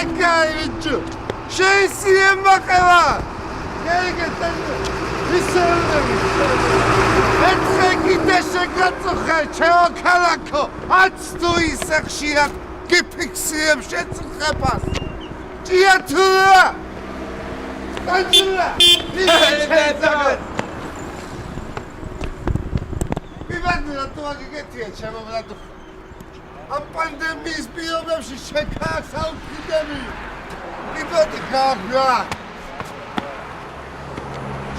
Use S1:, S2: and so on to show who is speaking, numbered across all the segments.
S1: ეკაიჩო შეიძლება მაყელა გეგეთანო ისევები ეთქი შეგვაწუხე ჩემო ქალაქო აც თუ ისე ხშირად გიფიქსირებ შეწუხებას ჭიათულა კანჭულა ვიბანდა თუ აგიგეთია ჩემო ბრატო ამ პანდემიის პირობებში შეკაც აუქიდები იბოდი გაგა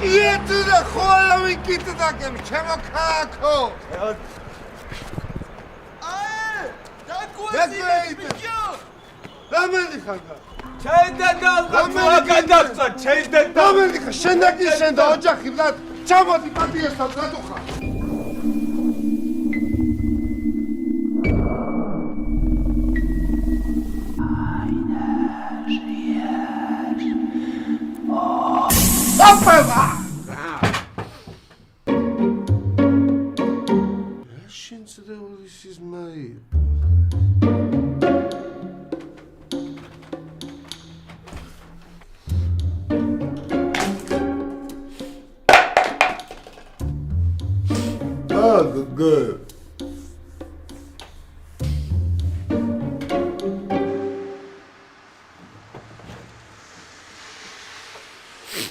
S1: ჭიათულა ხოლა ვიკიტდაგებ ჩემო ქალაქო რამელი ხანდა? ჩაიდე გადავწა, ჩაიდე. რამელი ხა? შენდაკი შენდა ოჯახი ბრატ. ჩამოდი პატიესთან ბრატო ხარ. ოპევა! This is my good.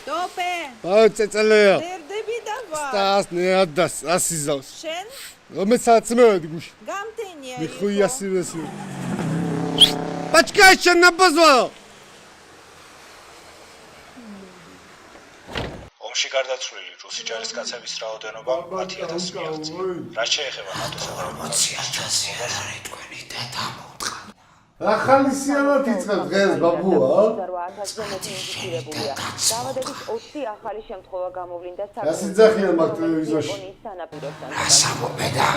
S2: Tope.
S1: წეწელია.
S2: Nerdebi da var.
S1: Stas neadas asizავს.
S2: Შენ?
S1: რომეც აცმევდი გუში.
S2: გამთენია იყო.
S1: მიხუიასივესი. Пачкай შენ ნაბაზვალო.
S3: ომში გარდაცვლილი რუსი ჯარისკაცების რაოდენობა 10,000 მიაღწია. რაც შეეხება ნატოსა და
S4: 20,000 არ არის თქვენი დედა მოუთხა.
S1: ახალი სიარად იწყებ დღეს ბაბუა?
S5: 8,000-ზე ინფიცირებულია. დაავადების 20 ახალი შემთხვევა გამოვლინდა
S1: გასიძახიან მაგ ტელევიზორში.
S5: სანაპიროსთან.
S4: ასამობედა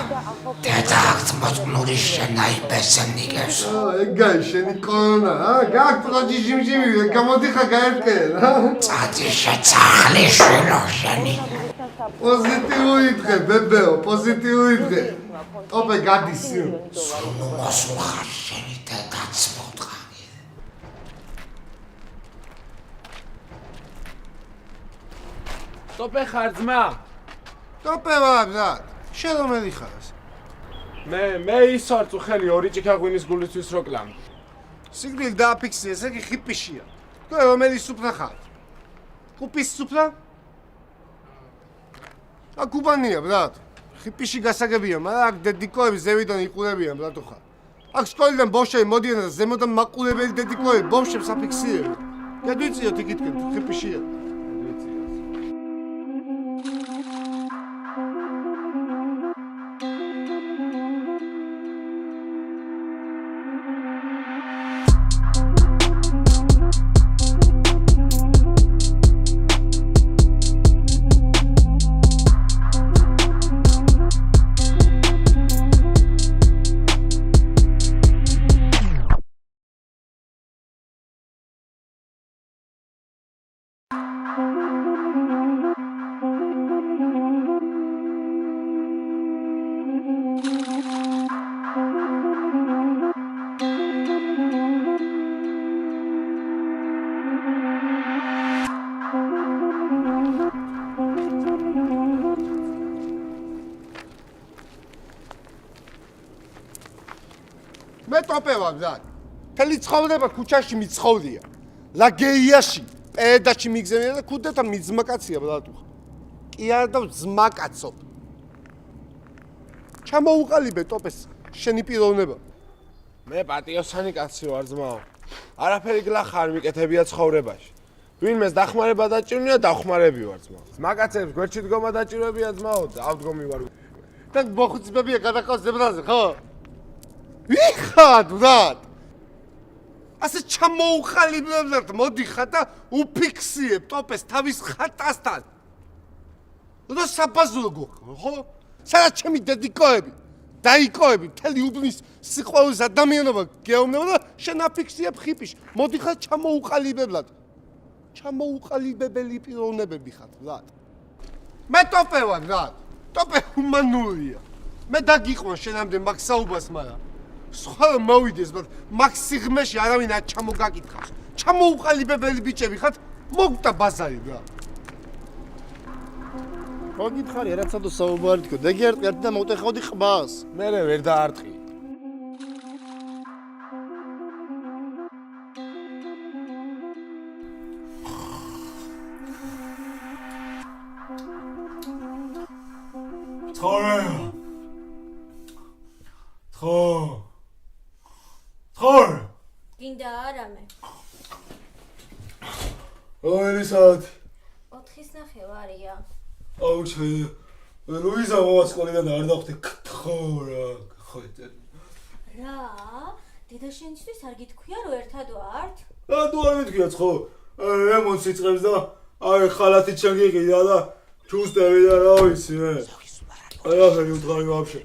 S4: დედა აქ მოწმული შენაიბესზე ნიგებს.
S1: ეგაი შენი კორონა, გაქვს პროჯიჟიმჟიმი, გამოდიხა გაერკე, რა?
S4: წადი შეცახლი შვილო შენი.
S1: პოზიტიური დღე, ბებეო, პოზიტიური დღე. ოპე გადის.
S4: სულ მოსულხარ შენი დედაც მოუთხა.
S6: ტოპე ხარ ძმა?
S1: ტოპე ვარ ბრატ. შენ რომელი ხარ?
S6: მე ის ვარ წუხელი ორი ჭიქა ღვინის გულისთვის რო კლამდი.
S1: სიგრილ დააფიქსირე, ესე იგი ხიპიშია. თუ რომელი სუფრა ხარ? კუპის სუფრა? კუბანია ბრატ. ხიპიში გასაგებია, მაგრამ აქ დედიკოები ზევიდან იყურებიან ბრატო ხარ. აქ სკოლიდან ბავშვები მოდიან და ზემოდან მაყურებელი დედიკოები ბავშვებს აფიქსირებენ. გადვიწიოთ იქითკენ, ხიპიშია. მე ტოპე ვარ ბრატ. თელი ცხოვრება ქუჩაში მიცხოვრია. ლაგეიაში, პედაჩი მიგზენია და ქუდეთა მიძმაკაცია ბრატო. კი არა და ძმაკაცობ. ჩამოუყალიბე ტოპეს შენი პიროვნება.
S6: მე პატიოსანი კაცი ვარ ძმაო. არაფერი გლახა არ მიკეთებია ცხოვრებაში. ვინმეს დახმარება დაჭირვია, დახმარები ვარ ძმაო. ძმაკაცებს გვერდში დგომა დაჭირვებია ძმაო, ავდგომი ვარ.
S1: და მოხუცებია გადაყავს ზებრაზე, ხო? ვიხარ ბრატ. ასე ჩამოუყალიბებლად მოდიხარ და უფიქსიებ ტოპეს თავის ხატასთან. და საბაზრო გოხო, ხო? სადაც ჩემი დედიკოები, დაიკოები, მთელი უბნის სიყვარულის ადამიანობა გეუბნება და შენ აფიქსიებ ხიპიში. მოდიხარ ჩამოუყალიბებლად. ჩამოუყალიბებელი პიროვნებები ხარ ბრატ. მე ტოპე ვარ ბრატ. ტოპე ჰუმანურია. მე დაგიყვან შენამდე მაგ საუბარს, მაგრამ სხვა რომ მოვიდეს, მაგ სიღმეში არავინ არ ჩამოგაკითხავს. ჩამოუყალიბებელი ბიჭები ხართ, მოგდა ბაზარი რა.
S7: მოგითხარი რაცა თუ საუბარი თქო, დეგიარტყი და მოვტეხავდი ყბას.
S6: მე ვერ დაარტყი.
S8: თხორ
S9: გინდა არამე
S8: ორი საათი
S9: 4:09 ვარია
S8: აუ შეიძლება ლუიზა მოვა სკოლიდან არ დავხვდი თხორა ხოიტე
S9: რა დედა შენთვის არ გითქვია რომ ერთად ვართ
S8: რატო არ მითქიაც ხო რემონტს იწყებს და აი ხალათი ჩან გიყიდა და ჩუსტები და რა ვიცი მე არაფერი უთხარი ვაფშე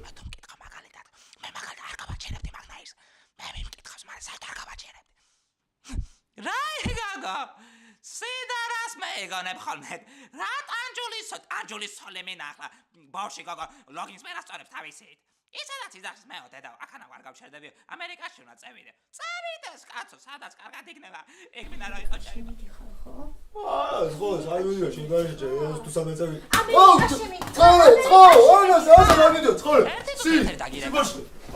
S4: სიდარას მეეგონებ ხოლმე რატ ანჯულის სოლი მინახლა ბავშვი გოგო ლოგინს მე რასწორებს თავისით ისედაც იზახის მეო დედა აქანა ვარ გავშერდები ამერიკაში უნდა წევიდე წავიდეს კაცო სადაც კარგად იქნება ეგ მინდა რა იყო შეიძლება
S8: ხო აი ვიდეო შეგაიჭე თუ სადაც წევიდე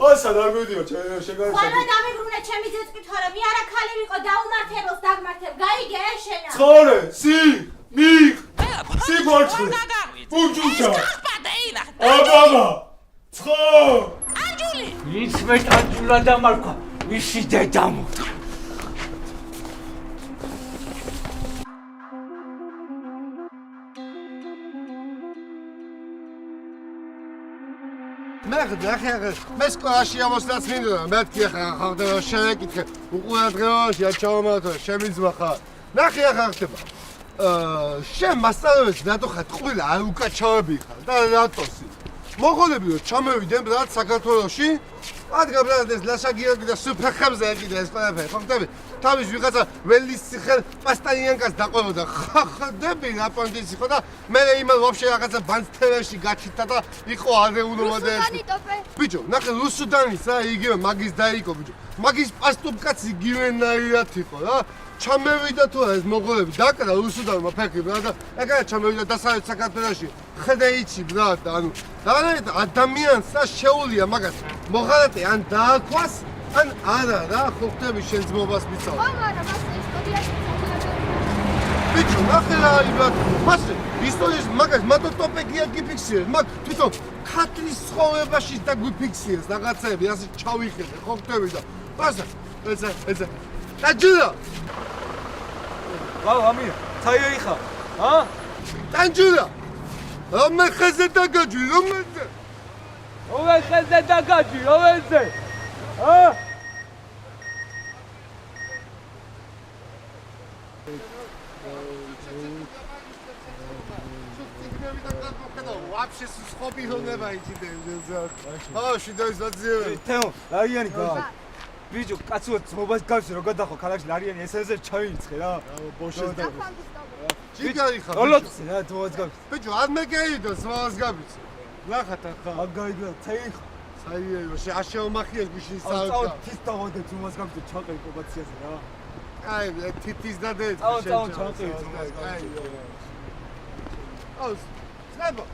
S8: ასა არ მივიდიო შეგაიჭე
S9: ყველა დამიბრუნე ჩემი ძეწვით ხარა მე არა ხალი ვიყო დაუმართებელს დაგმართებ გაიგე შენა
S8: ცხორე მიგ ბორჩი ბუჯუჯა აბაბა ცხო
S10: ანჯული ის მე ანჯულა დამარქვა ვისი დედამო
S1: მე სკოლაში ამოსლაც მინდოდა მეთქი ახლა ხავდა შევეკითხე უყურადღებაში არ ჩავამართო შემი ძმა ხარ ნახე ახლა ხდება შენ მასწავლებლებს რატო ხარ ყველა არ უკაჩავები ხარ და რატოსი მოხოლები რომ ჩამევიდნენ ბრატ საქართველოში ადგა ბრატ ეს ლაშაგიები და სუფრახებზე ეკიდა ეს ყველაფერი ხო ხდები თავის ვიღაცა ველის ციხე პასტანიანკას დაყვებოდა ხდები რა პონტისი ხო და მე იმან ვაფშე რაღაცა ბანსთევაში გაჩიტა და იყო არეულობა და ეს ბიჭო ნახე რუსუდანის რა იგივე მაგის დაიკო ბიჭო მაგის პასტუბკაც იგივენაირად იყო რა ჩამევიდა თუ ეს მოგოლები დაკრა რუსუდანმა ფექი ბრატ და ეგაა ჩამევიდა დასავლეთ საქართველოში ხდეიჩი ბრატ ანუ რაღაცა ადამიანს რა შეუულია მაგას მოღალატე ან დააქვას ან არა რა ხო ხდები შენ ძმობას მიცავ
S9: არა მას ისტორიაში
S1: ბიჭო ნახე რა იბათ მასე ისტორიის მაგას მათო ტოპიკია გიფიქსირეს მაგ თვითონ ქართლის ცხოვრებაში და გვიფიქსირეს რაღაცები ასე ჩავიხედე ხო ხდები და მასე ეცა დაჯულა
S10: ვაუ ამირ ცაიერი ხარ
S1: დაჯულა რომელ ხეზე დაგაჯვი რომელზე
S10: რომელზე
S1: вообще схопи хонеба ичიდე ბავშვი და ის აძიე
S10: თეო ლარიანი გა ბიჭო კაცო ძმობას გავს რო გადახო ქალაქში ლარიანი ესეზე ჩავიწყე რა
S1: ბოშე და ჯიგარი ხარ
S10: ოლოც რა ძმობას გავს
S1: ბიჭო არ მეკეიდო ძმობას გაბიც ნახათ ახლა
S10: აგაიგა ცეიხ
S1: საიეო შეაშეომახიეს გუშინ
S10: საუბრა წავა თის დავადე ძმობას გავს ჩაყე კობაციაზე რა
S1: აი თითის დადე
S10: წავა ჩაყე ძმობას გავს
S1: აუ ცხება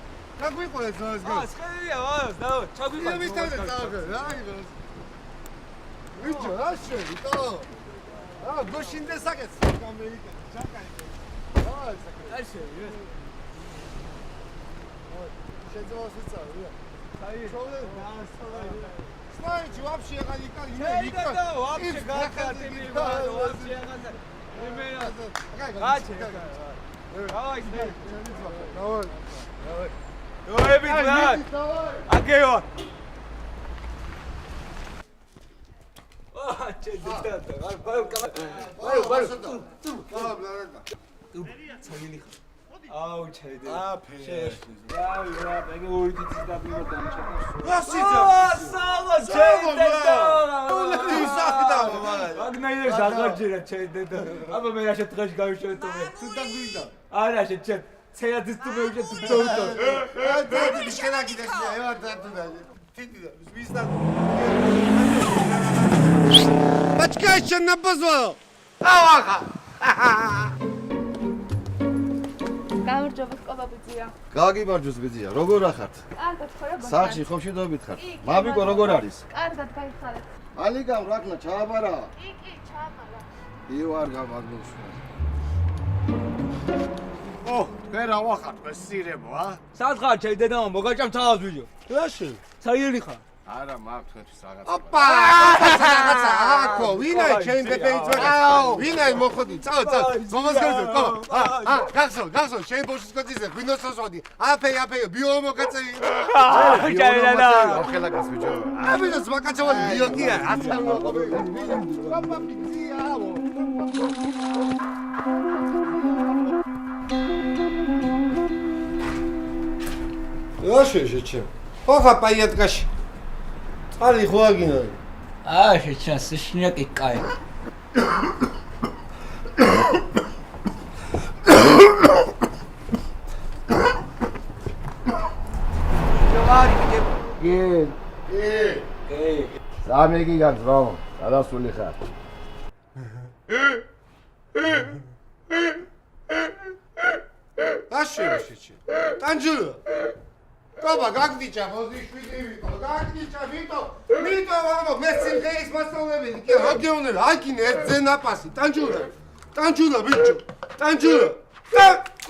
S1: გაგვიყოლე ძმობას გავს
S10: სხერია ვას დავა ჩაგვიყოლე
S1: იმითაზე წავაგე რა იგოს ბიჭო რა შევიტო გუშინ დასაკეთე ამერიკა ჩაკაი აი შევიდე შეძოს იცავია აი შოვდე სნაიჩი вообще галика
S10: იკა вообще გაკატი მიღა вообще გაკატი იმენა გაჩე давай давай давай давай აგეო ჩედდა აუ ჩედე რა მე ორი თითი დაბიოდა აგნაირე ზაღარჯერა ჩედე აბა მე რა შეთხაში გავიშოვე თუ დაგვიდა არა შეჩე ცეადის თუ მეუჭე თუ ძოვიტო
S1: და თითი შენაკი და ევა და თითი ვის და გაიჩენ ნაბაზო. ავახა.
S9: გამარჯობა სკოლაბიძია.
S7: გაგიმარჯოს ბიძია, როგორ ახართ?
S9: კარგად ხო რა ბატონო?
S7: სახში ხო მშვიდობით ხართ? მამიკო როგორ არის?
S9: კარგად გაიხარეთ.
S7: ალიგამ რაკნა ჩააბარა.
S9: კი, ჩააბარა.
S7: იوار გამარჯობა.
S1: ო, თქვენ რა ვახართ, მესირებო, ა?
S10: სათხარ ჩემი დედამო მოგაჭამ თავს ბიჭო.
S1: რაში?
S10: საიერი ხარ?
S7: არა, მაგ თქვენთვის რაღაც.
S1: ოპა! რაღაცა აქო, ვინაი ჩემ ბებეიც ვარ? ვინაი მოხოდი? წავა, მომასგავზე, ყო. გახსოვ, შენ ბოშის კოძიზე ვინოსოს ვადი. აფეი, ბიო მოგაწევი.
S10: ჩაირავა.
S7: ახლა გას ბიჭო.
S1: აბინოს მაკაცავალი ბიოკია, ასე მოყობი. ოპა, ბიძიაო. რაში შეჩემ? ხოხა პაიატკაში. ალი ხوارგინო.
S10: შეჩა სიშნიაკი კაი. ჯოვარი
S7: კი. სამეგი გაძრო, გადასული ხარ.
S1: რაში შეჩემ? ტანჯულა. კობა გაგდიჭა მოზიშვილი ვიყო გაგდიჭა ვიტო ვამო მე სიმღერის მასწავლებელი კი როგეონელი აიქინე ერთ ზენაპასი ტანჯულა ბიჭო ტანჯულა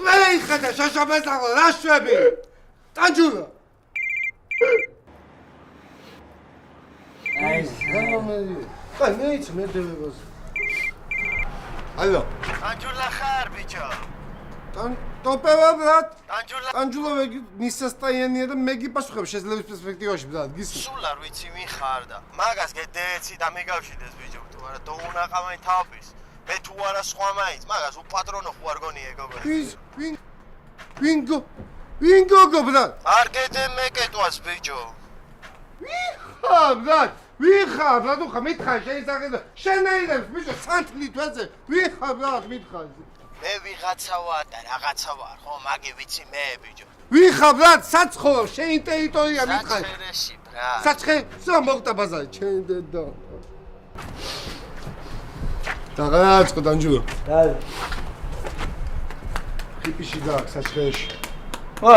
S1: მე იხადა შაშაბესაღო რა შვები ტანჯულა აი მეც მე დევებას ალო
S7: ტანჯულა ხარ ბიჭო.
S1: ტოპევა ბრატ ტანჯულა ნისასტაიანია და მე გიპასუხებ შეძლების პერსპექტივაში ბრატ გისმენთ
S7: სულ არ ვიცი ვინ ხარ და მაგას გედეცი და მიგავშიდეს ბიჭო თუ არა დოუნაყავენ თავის მე თუ არა სხვა მაინც მაგას უპატრონო ხო არ გონი ეგოგო
S1: ვინ გოგო ბრატ
S7: არ გედე მეკეტვას ბიჭო
S1: ვინ ხარ ბრატ უხა მითხარ შეიძლება შენაირებს ბიჭო სანთლი თვეზე ვინ ხარ ბრატ მითხარ
S7: მე ვიღაცა ვარ და რაღაცა ვარ ხო მაგი ვიცი მე ბიჭო
S1: ვინ ხარ ბრატ საცხო შენ ტერიტორია მითხარ
S7: საცხერეში ბრატ
S1: საცხე სა მოგტა ბაზარი ჩემ დედა დაღაწყო ტანჯულა
S10: და
S1: ხიპიში გაქვს საცხეში
S10: ხო